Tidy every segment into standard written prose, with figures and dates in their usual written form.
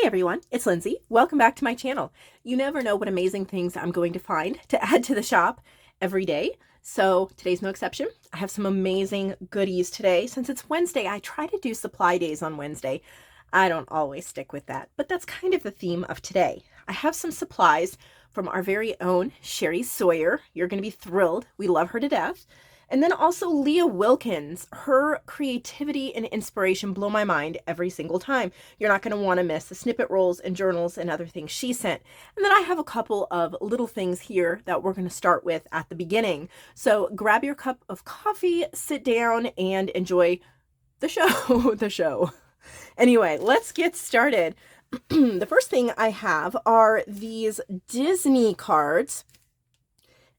Hey everyone, it's Lindsay. Welcome back to my channel. You never know what amazing things I'm going to find to add to the shop every day. So today's no exception. I have some amazing goodies today. Since it's Wednesday, I try to do supply days on Wednesday. I don't always stick with that, but that's kind of the theme of today. I have some supplies from our very own Sherry Sawyer. You're going to be thrilled. We love her to death. And then also Leah Wilkins. Her creativity and inspiration blow my mind every single time. You're not going to want to miss the snippet rolls and journals and other things she sent. And then I have a couple of little things here that we're going to start with at the beginning. So grab your cup of coffee, sit down, and enjoy the show. the show. Anyway, let's get started. The first thing I have are these Disney cards.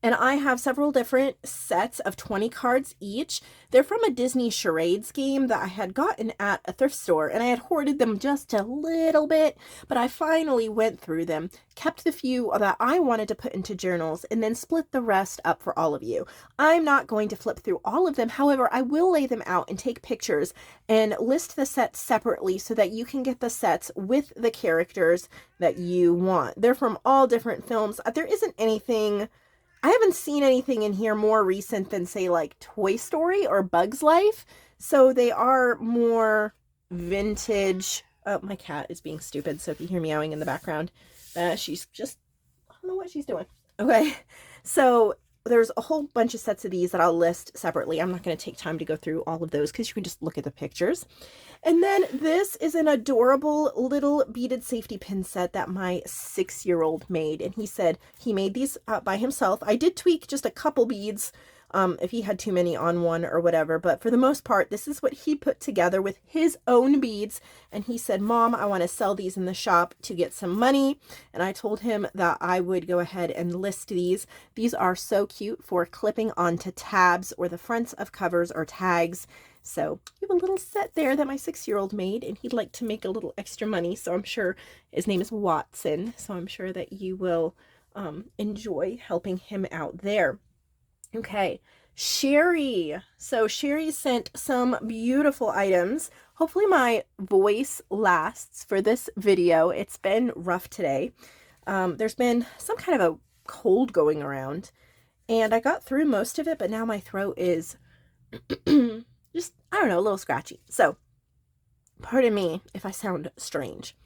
And I have several different sets of 20 cards each. They're from a Disney charades game that I had gotten at a thrift store, and I had hoarded them just a little bit, but I finally went through them, kept the few that I wanted to put into journals, and then split the rest up for all of you. I'm not going to flip through all of them. However, I will lay them out and take pictures and list the sets separately so that you can get the sets with the characters that you want. They're from all different films. There isn't anything... I haven't seen anything in here more recent than, say, like Toy Story or Bug's Life. So they are more vintage. Oh, my cat is being stupid. So if you hear meowing in the background, she's just, I don't know what she's doing. Okay. So there's a whole bunch of sets of these that I'll list separately. I'm not going to take time to go through all of those because you can just look at the pictures. And then this is an adorable little beaded safety pin set that my 6-year-old made. And he said he made these by himself. I did tweak just a couple beads if he had too many on one or whatever. But for the most part, this is what he put together with his own beads. And he said, Mom, I want to sell these in the shop to get some money. And I told him that I would go ahead and list these. These are so cute for clipping onto tabs or the fronts of covers or tags. So we have a little set there that my 6-year-old made, and he'd like to make a little extra money. So I'm sure his name is Watson. So I'm sure that you will enjoy helping him out there. Okay, Sherry. So Sherry sent some beautiful items. Hopefully my voice lasts for this video. It's been rough today. There's been some kind of a cold going around, and I got through most of it, but now my throat is just, I don't know, a little scratchy. So pardon me if I sound strange.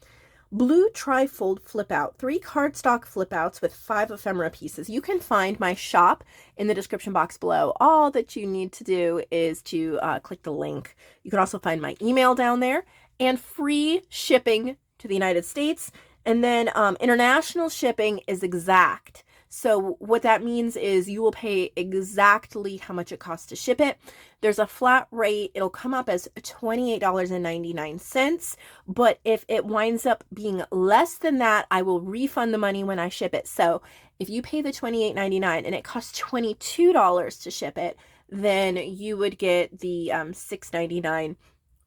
Blue trifold flip out, 3 cardstock flip outs with 5 ephemera pieces. You can find my shop in the description box below. All that you need to do is to click the link. You can also find my email down there, and free shipping to the United States. And then international shipping is exact. So what that means is you will pay exactly how much it costs to ship it. There's a flat rate. It'll come up as $28.99. But if it winds up being less than that, I will refund the money when I ship it. So if you pay the $28.99 and it costs $22 to ship it, then you would get the $6.99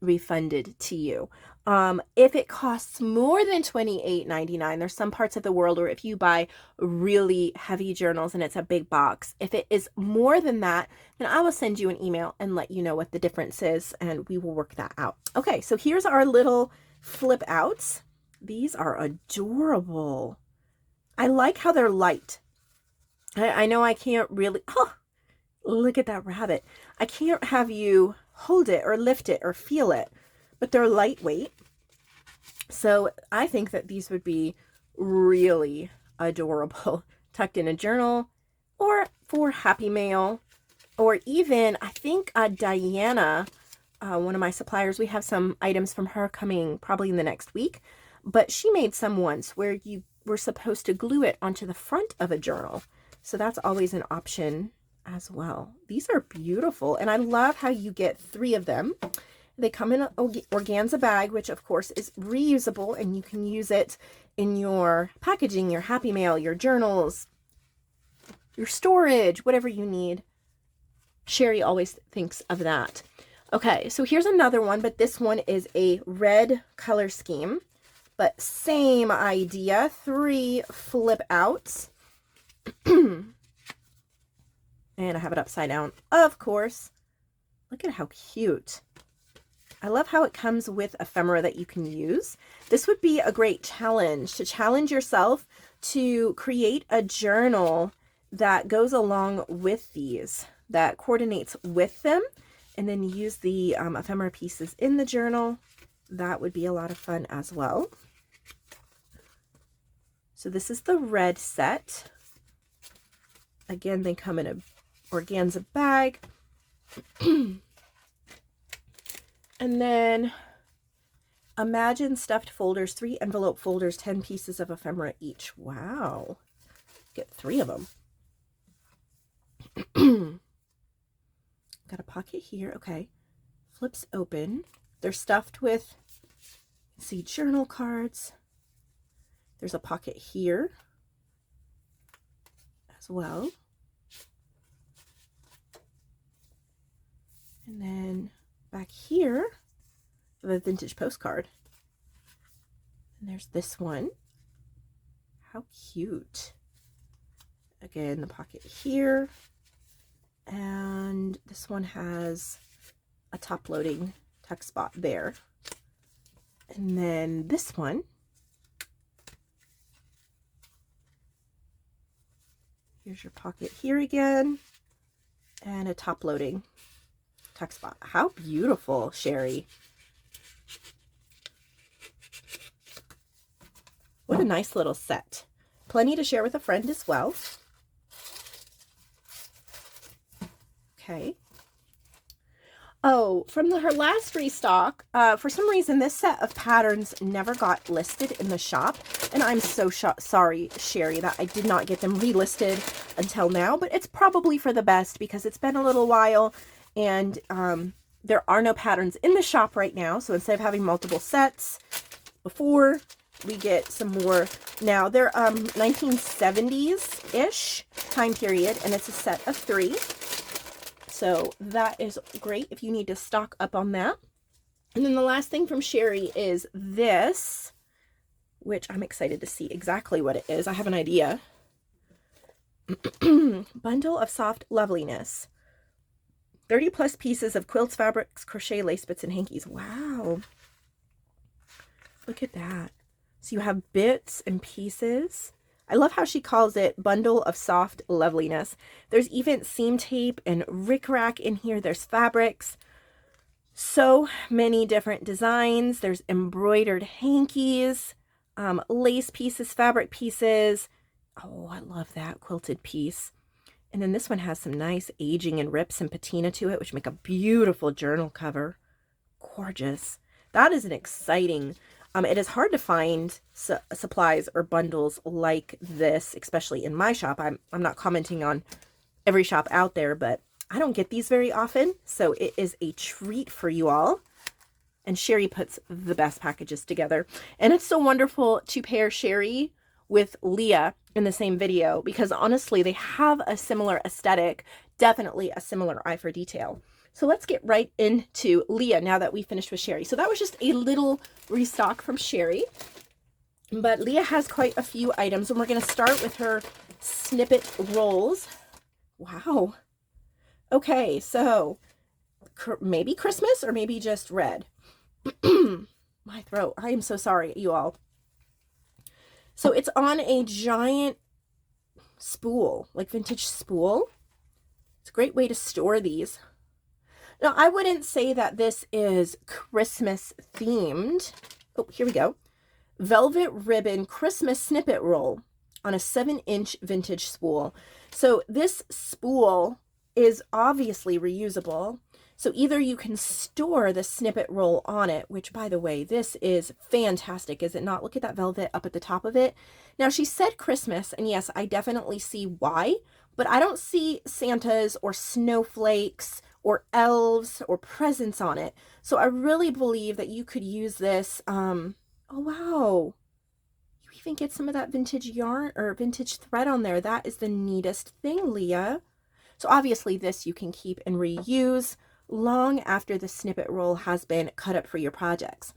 refunded to you. If it costs more than $28.99, there's some parts of the world where if you buy really heavy journals and it's a big box, if it is more than that, then I will send you an email and let you know what the difference is, and we will work that out. Okay, so here's our little flip outs. These are adorable. I like how they're light. I know I can't really, oh, look at that rabbit. I can't have you hold it or lift it or feel it, but they're lightweight. So I think that these would be really adorable tucked in a journal or for Happy Mail, or even I think Diana, one of my suppliers, we have some items from her coming probably in the next week, but she made some once where you were supposed to glue it onto the front of a journal. So that's always an option as well. These are beautiful, and I love how you get 3 of them. They come in an organza bag, which of course is reusable, and you can use it in your packaging, your Happy Mail, your journals, your storage, whatever you need. Sherry always thinks of that. Okay, so here's another one, but this one is a red color scheme, but same idea, 3 flip outs. And I have it upside down, of course. Look at how cute. I love how it comes with ephemera that you can use. This would be a great challenge, to challenge yourself to create a journal that goes along with these, that coordinates with them, and then use the ephemera pieces in the journal. That would be a lot of fun as well. So this is the red set. Again, they come in a organza bag. And then imagine stuffed folders, 3 envelope folders, 10 pieces of ephemera each. Wow. Get 3 of them. Got a pocket here. Okay. Flips open. They're stuffed with, see, journal cards. There's a pocket here as well. And then back here, I have a vintage postcard. And there's this one. How cute. Again, the pocket here. And this one has a top loading tuck spot there. And then this one. Here's your pocket here again. And a top loading tuck spot. How beautiful, Sherry. What a nice little set. Plenty to share with a friend as well. Okay. Oh, from her last restock, for some reason this set of patterns never got listed in the shop, and I'm so sorry, Sherry, that I did not get them relisted until now, but it's probably for the best because it's been a little while, and there are no patterns in the shop right now. So instead of having multiple sets before, we get some more now. They're 1970s-ish time period, and it's a set of 3. So that is great if you need to stock up on that. And then the last thing from Sherry is this, which I'm excited to see exactly what it is. I have an idea. Bundle of Soft Loveliness. 30 plus pieces of quilts, fabrics, crochet, lace bits, and hankies. Wow. Look at that. So you have bits and pieces. I love how she calls it Bundle of Soft Loveliness. There's even seam tape and rickrack in here. There's fabrics. So many different designs. There's embroidered hankies, lace pieces, fabric pieces. Oh, I love that quilted piece. And then this one has some nice aging and rips and patina to it, which make a beautiful journal cover. Gorgeous. That is an exciting... it is hard to find supplies or bundles like this, especially in my shop. I'm not commenting on every shop out there, but I don't get these very often. So it is a treat for you all. And Sherry puts the best packages together. And it's so wonderful to pair Sherry with Leah in the same video, because honestly, they have a similar aesthetic, definitely a similar eye for detail. So let's get right into Leah now that we finished with Sherry. So that was just a little restock from Sherry, but Leah has quite a few items, and we're going to start with her snippet rolls. Wow. Okay, so maybe Christmas or maybe just red. My throat. I am so sorry, you all. So it's on a giant spool, like vintage spool. It's a great way to store these. Now, I wouldn't say that this is Christmas themed. Oh, here we go. Velvet ribbon Christmas snippet roll on a 7-inch vintage spool. So this spool is obviously reusable. So either you can store the snippet roll on it, which, by the way, this is fantastic, is it not? Look at that velvet up at the top of it. Now, she said Christmas, and yes, I definitely see why, but I don't see Santas or snowflakes or elves or presents on it. So I really believe that you could use this. Oh, wow. You even get some of that vintage yarn or vintage thread on there. That is the neatest thing, Leah. So obviously this you can keep and reuse long after the snippet roll has been cut up for your projects.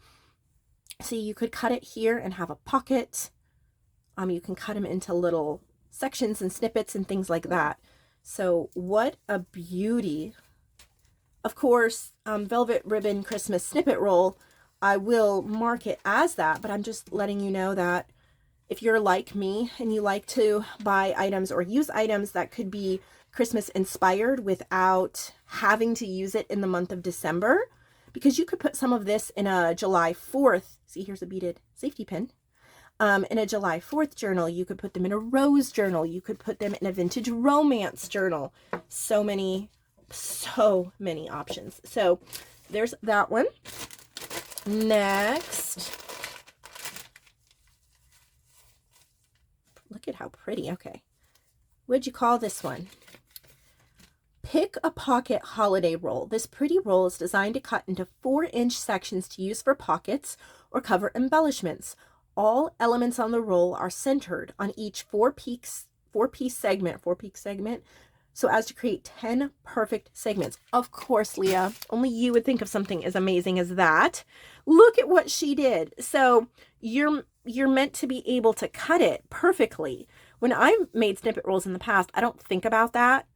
So you could cut it here and have a pocket. You can cut them into little sections and snippets and things like that. So what a beauty. Of course, Velvet Ribbon Christmas Snippet Roll, I will mark it as that, but I'm just letting you know that if you're like me and you like to buy items or use items that could be Christmas inspired without having to use it in the month of December, because you could put some of this in a July 4th, see here's a beaded safety pin, in a July 4th journal, you could put them in a rose journal, you could put them in a vintage romance journal. So many options. So there's that one. Next, look at how pretty. Okay, what'd you call this one? Pick a Pocket Holiday Roll. This pretty roll is designed to cut into 4-inch sections to use for pockets or cover embellishments. All elements on the roll are centered on each four-piece segment, so as to create 10 perfect segments. Of course, Leah, only you would think of something as amazing as that. Look at what she did. So you're meant to be able to cut it perfectly. When I've made snippet rolls in the past, I don't think about that,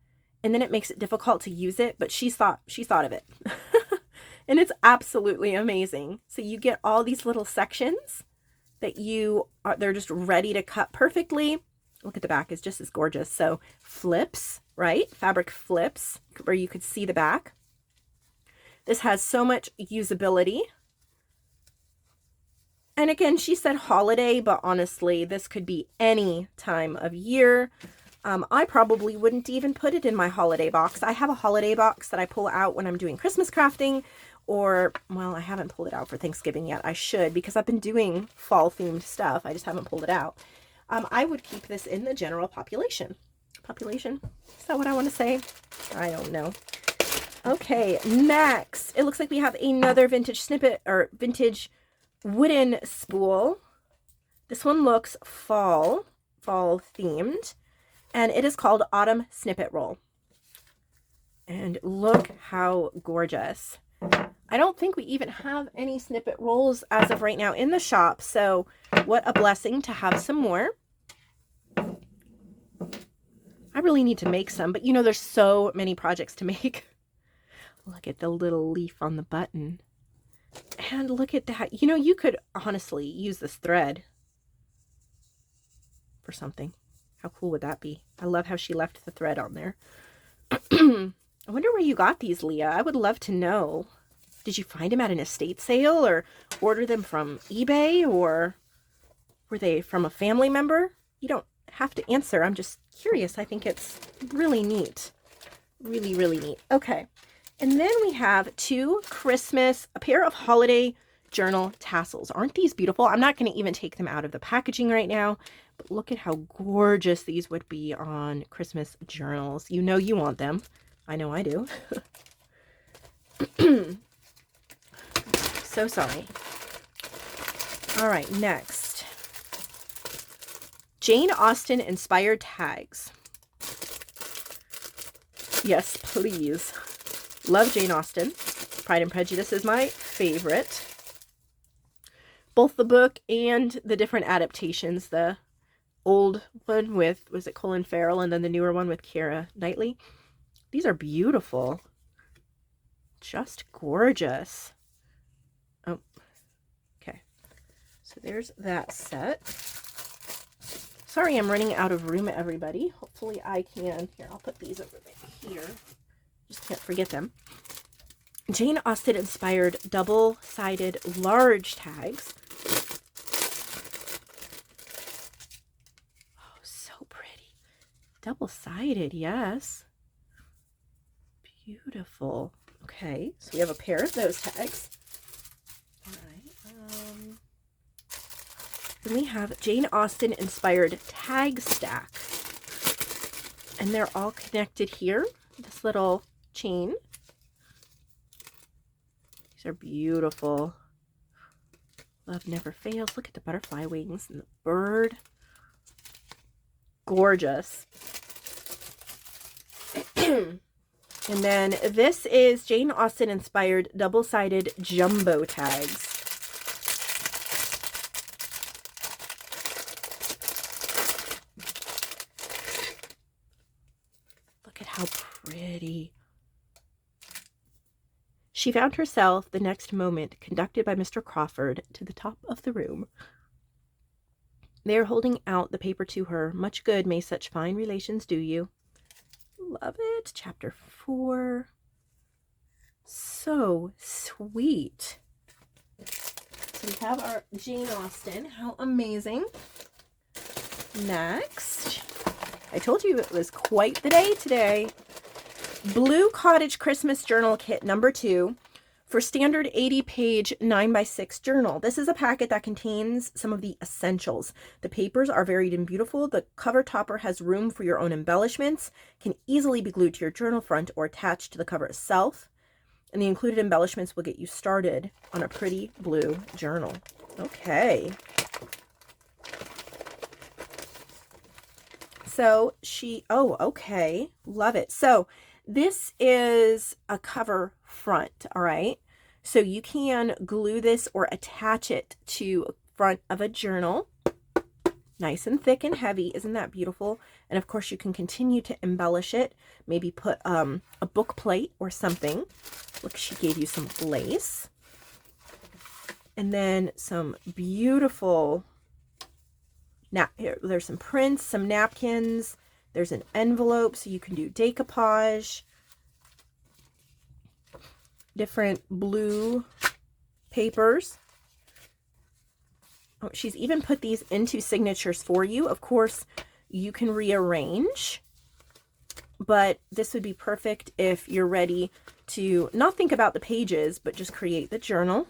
and then it makes it difficult to use it, but she thought of it. And it's absolutely amazing. So you get all these little sections that they're just ready to cut perfectly. Look at the back, is just as gorgeous. So flips, right? Fabric flips where you could see the back. This has so much usability. And again, she said holiday, but honestly, this could be any time of year. I probably wouldn't even put it in my holiday box. I have a holiday box that I pull out when I'm doing Christmas crafting, or, well, I haven't pulled it out for Thanksgiving yet. I should, because I've been doing fall themed stuff. I just haven't pulled it out. I would keep this in the general population. Population? Is that what I want to say? I don't know. Okay, next. It looks like we have another vintage snippet, or vintage wooden spool. This one looks fall themed, and it is called Autumn Snippet Roll. And look how gorgeous. I don't think we even have any snippet rolls as of right now in the shop, so what a blessing to have some more. I really need to make some, but you know, there's so many projects to make. Look at the little leaf on the button. And look at that. You know, you could honestly use this thread for something. How cool would that be? I love how she left the thread on there. I wonder where you got these, Leah. I would love to know. Did you find them at an estate sale, or order them from eBay, or were they from a family member? You don't have to answer. I'm just curious. I think it's really neat. Really, really neat. Okay. And then we have a pair of holiday journal tassels. Aren't these beautiful? I'm not going to even take them out of the packaging right now, but look at how gorgeous these would be on Christmas journals. You know you want them. I know I do. So sorry. All right, next. Jane Austen inspired tags. Yes, please. Love Jane Austen. Pride and Prejudice is my favorite. Both the book and the different adaptations. The old one with, was it Colin Farrell, and then the newer one with Keira Knightley. These are beautiful. Just gorgeous. Oh, okay. So there's that set. Sorry I'm running out of room, everybody. Hopefully I can. Here, I'll put these over here. Just can't forget them. Jane Austen inspired double-sided large tags. Oh, so pretty. Double-sided, yes. Beautiful. Okay, so we have a pair of those tags. All right. Then we have Jane Austen inspired tag stack. And they're all connected here. This little chain. These are beautiful. Love never fails. Look at the butterfly wings and the bird. Gorgeous. And then this is Jane Austen inspired double-sided jumbo tags. Look at how pretty. She found herself the next moment conducted by Mr. Crawford to the top of the room. They are holding out the paper to her. Much good may such fine relations do you. Love it. Chapter 4. So sweet. So we have our Jane Austen. How amazing. Next, I told you it was quite the day today. Blue Cottage Christmas Journal Kit number 2 for standard 80-page 9x6 journal. This is a packet that contains some of the essentials. The papers are varied and beautiful. The cover topper has room for your own embellishments, can easily be glued to your journal front or attached to the cover itself. And the included embellishments will get you started on a pretty blue journal. Okay. So oh, okay. Love it. So this is a cover front, all right? So you can glue this or attach it to front of a journal. Nice and thick and heavy. Isn't that beautiful? And of course you can continue to embellish it. Maybe put a book plate or something. Look, she gave you some lace. And then some beautiful, now here, there's some prints, some napkins. There's an envelope, so you can do decoupage. Different blue papers. Oh, she's even put these into signatures for you. Of course, you can rearrange, but this would be perfect if you're ready to not think about the pages, but just create the journal.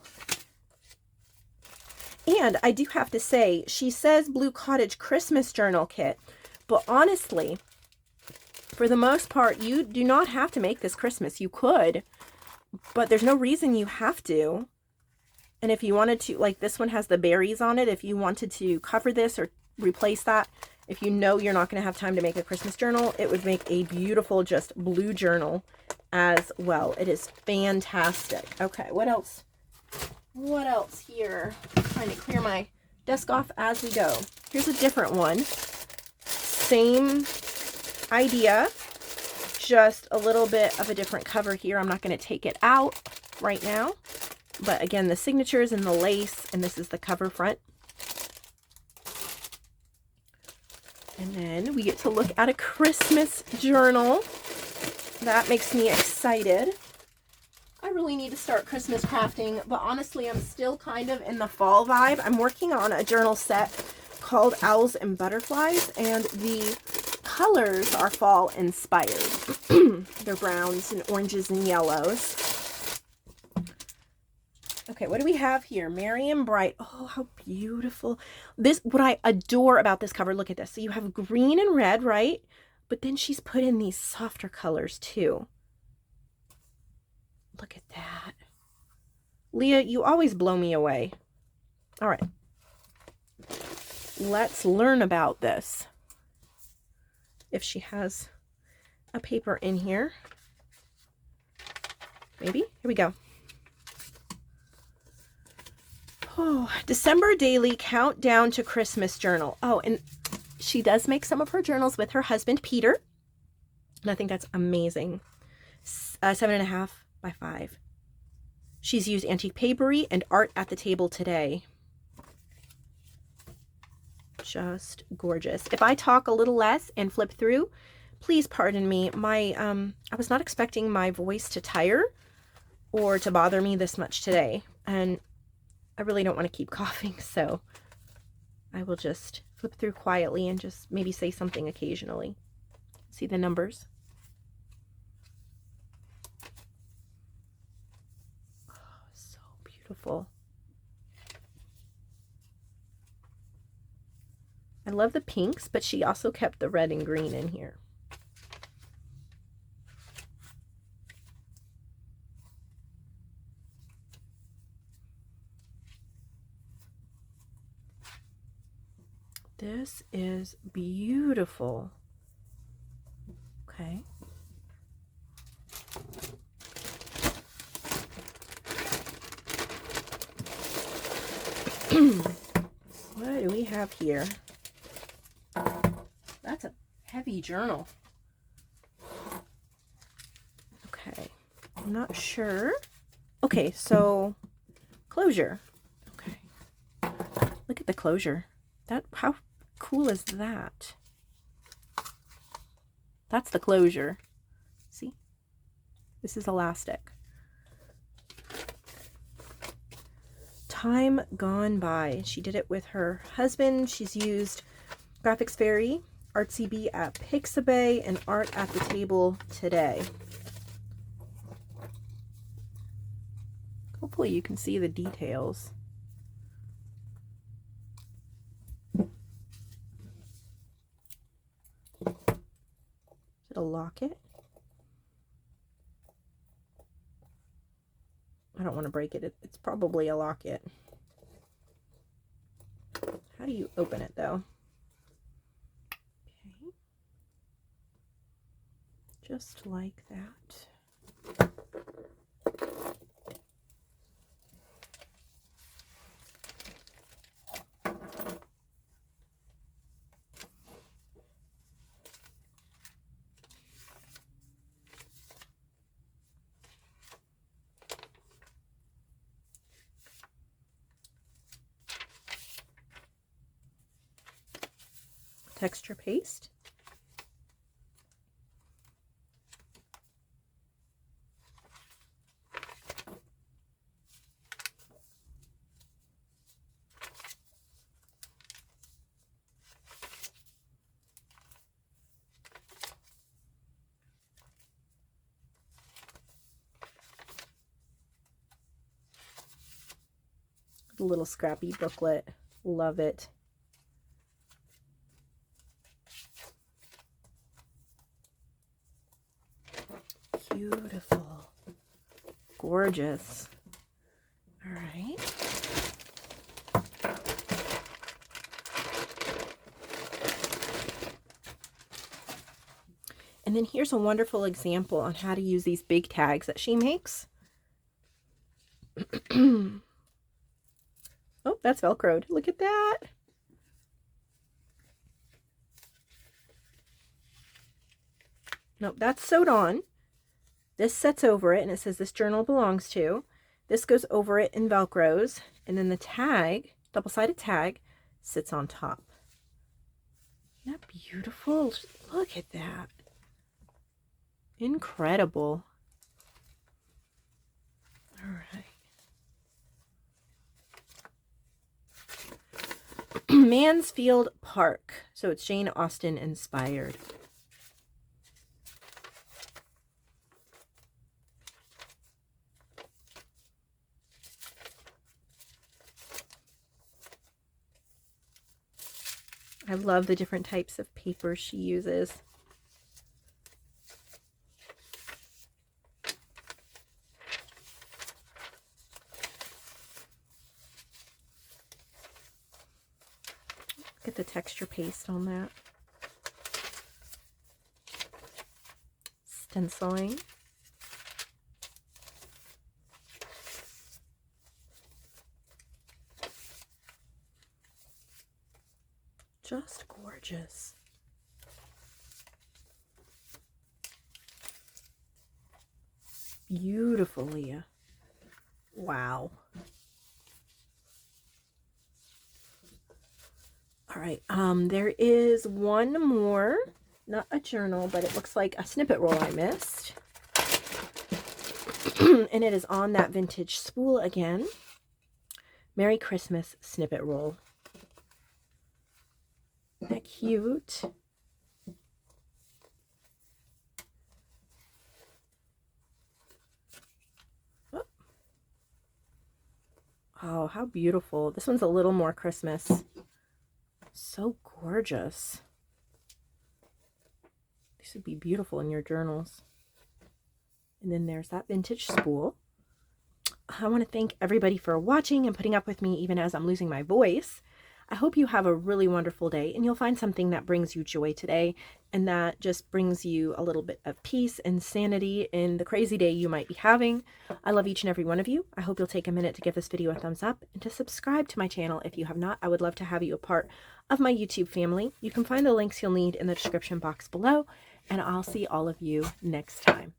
And I do have to say, she says Blue Cottage Christmas Journal Kit, but honestly, for the most part, you do not have to make this Christmas. You could, but there's no reason you have to. And if you wanted to, like this one has the berries on it, if you wanted to cover this or replace that, if you know you're not going to have time to make a Christmas journal, it would make a beautiful just blue journal as well. It is fantastic. Okay, what else? What else here? I'm trying to clear my desk off as we go. Here's a different one. Same idea, just a little bit of a different cover here. I'm not going to take it out right now. But again, the signatures and the lace, and this is the cover front. And then we get to look at a Christmas journal. That makes me excited. I really need to start Christmas crafting, but honestly, I'm still kind of in the fall vibe. I'm working on a journal set called Owls and Butterflies, and the colors are fall inspired. They're browns and oranges and yellows. Okay, what do we have here? Merry and Bright. Oh, how beautiful. This, what I adore about this cover, look at this. So you have green and red, right? But then she's put in these softer colors too. Look at that. Leah, you always blow me away. All right. Let's learn about this. If she has a paper in here. Maybe? Here we go. Oh, December Daily Countdown to Christmas Journal. Oh, and she does make some of her journals with her husband, Peter. And I think that's amazing. 7.5 by 5. She's used antique papery and art at the table today. Just gorgeous. If I talk a little less and flip through, please pardon me. I was not expecting my voice to tire or to bother me this much today. And I really don't want to keep coughing, so I will just flip through quietly and just maybe say something occasionally. See the numbers? Oh, so beautiful. I love the pinks, but she also kept the red and green in here. This is beautiful. Okay. What do we have here? That's a heavy journal. Okay. I'm not sure Okay, so closure. Okay. Look at the closure. How cool is that? That's the closure. See? This is elastic. Time Gone By. She did it with her husband. She's used Graphics Fairy, Artsy Bee at Pixabay, and Art at the Table today. Hopefully you can see the details. Is it a locket? I don't want to break it. It's probably a locket. How do you open it though? Okay. Just like that. Texture paste. The little scrappy booklet. Love it. Beautiful. Gorgeous. All right. And then here's a wonderful example on how to use these big tags that she makes. Oh, that's Velcroed. Look at that. Nope, that's sewed on. This sets over it and it says this journal belongs to. This goes over it in Velcros. And then the tag, double-sided tag, sits on top. Isn't that beautiful? Look at that. Incredible. All right. Mansfield Park. So it's Jane Austen inspired. I love the different types of paper she uses. Look at the texture paste on that. Stenciling. Just gorgeous. Beautiful, Leah. Wow. All right, there is one more, not a journal, but it looks like a snippet roll I missed. And it is on that vintage spool again. Merry Christmas snippet roll. Isn't that cute? Oh, how beautiful. This one's a little more Christmas. So gorgeous. These would be beautiful in your journals. And then there's that vintage spool. I want to thank everybody for watching and putting up with me even as I'm losing my voice. I hope you have a really wonderful day and you'll find something that brings you joy today and that just brings you a little bit of peace and sanity in the crazy day you might be having. I love each and every one of you. I hope you'll take a minute to give this video a thumbs up and to subscribe to my channel if you have not. I would love to have you a part of my YouTube family. You can find the links you'll need in the description box below, and I'll see all of you next time.